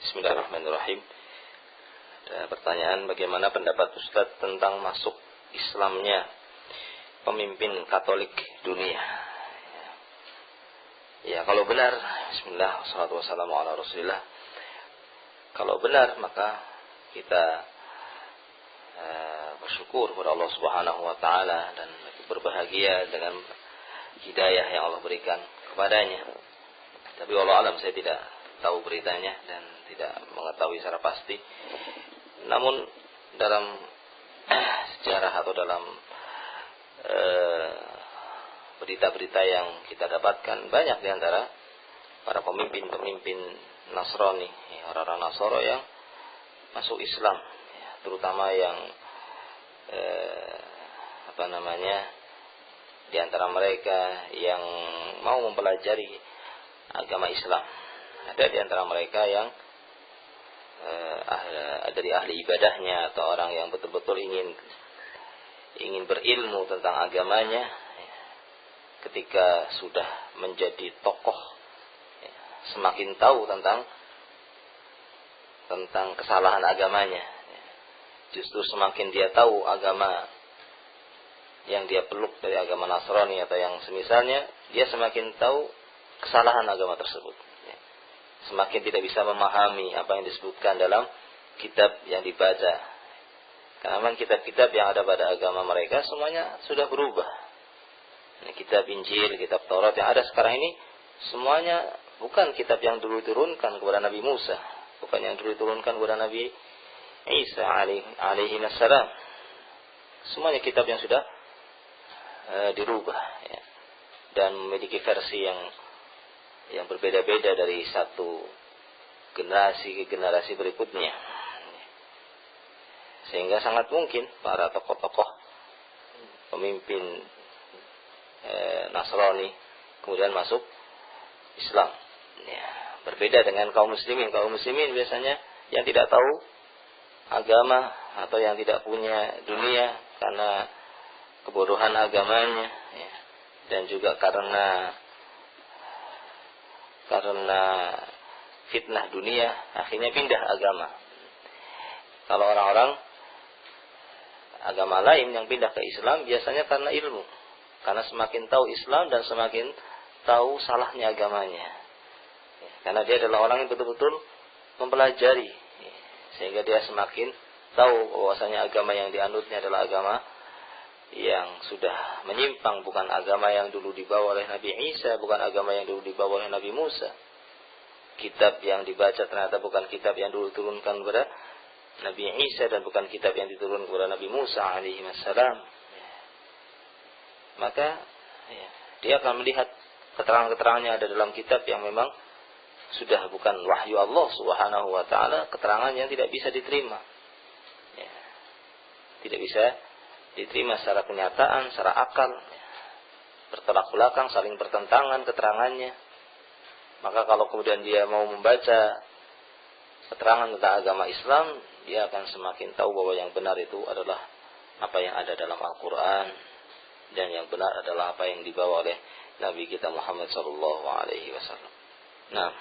Bismillahirrahmanirrahim. Ada pertanyaan, bagaimana pendapat Ustadz tentang masuk Islamnya pemimpin Katolik dunia? Ya, kalau benar, bismillah, wassalatu wassalamu ala rasulillah. Kalau benar, maka kita bersyukur kepada Allah Subhanahu wa taala dan berbahagia dengan hidayah yang Allah berikan kepadanya. Tapi wallahu alam, saya tidak tahu beritanya dan tidak mengetahui secara pasti. Namun dalam sejarah atau dalam berita-berita yang kita dapatkan, banyak di antara para pemimpin-pemimpin Nasrani, orang-orang Nasoro yang masuk Islam, terutama yang di antara mereka yang mau mempelajari agama Islam. Ada di antara mereka yang dari ahli ibadahnya atau orang yang betul-betul ingin berilmu tentang agamanya. Ketika sudah menjadi tokoh, semakin tahu tentang kesalahan agamanya. Justru semakin dia tahu agama yang dia peluk dari agama Nasrani atau yang semisalnya, dia semakin tahu kesalahan agama tersebut. Semakin tidak bisa memahami apa yang disebutkan dalam kitab yang dibaca. Karena memang kitab-kitab yang ada pada agama mereka semuanya sudah berubah. Kitab Injil, kitab Taurat yang ada sekarang ini semuanya bukan kitab yang dulu diturunkan kepada Nabi Musa, bukan yang dulu diturunkan kepada Nabi Isa alaihi wassalam. Semuanya kitab yang sudah dirubah, dan memiliki versi yang berbeda-beda dari satu generasi ke generasi berikutnya. Sehingga sangat mungkin para tokoh-tokoh pemimpin Nasrani kemudian masuk Islam. Berbeda dengan kaum muslimin. Kaum muslimin biasanya yang tidak tahu agama atau yang tidak punya dunia karena kebodohan agamanya, dan juga karena fitnah dunia, akhirnya pindah agama. Kalau orang-orang agama lain yang pindah ke Islam biasanya karena ilmu, karena semakin tahu Islam dan semakin tahu salahnya agamanya, karena dia adalah orang yang betul-betul mempelajari, sehingga dia semakin tahu bahwasanya agama yang dianutnya adalah agama yang sudah menyimpang, bukan agama yang dulu dibawa oleh Nabi Isa, bukan agama yang dulu dibawa oleh Nabi Musa. Kitab yang dibaca ternyata bukan kitab yang dulu diturunkan kepada Nabi Isa dan bukan kitab yang diturunkan kepada Nabi Musa alaihi wassalam. Maka dia akan melihat keterangan-keterangannya ada dalam kitab yang memang sudah bukan wahyu Allah Subhanahu wa taala, keterangan yang tidak bisa diterima. Tidak bisa diterima secara kenyataan, secara akal, bertolak belakang, saling bertentangan keterangannya. Maka kalau kemudian dia mau membaca keterangan tentang agama Islam, dia akan semakin tahu bahwa yang benar itu adalah apa yang ada dalam Al-Quran, dan yang benar adalah apa yang dibawa oleh Nabi kita Muhammad sallallahu alaihi wasallam. Nah,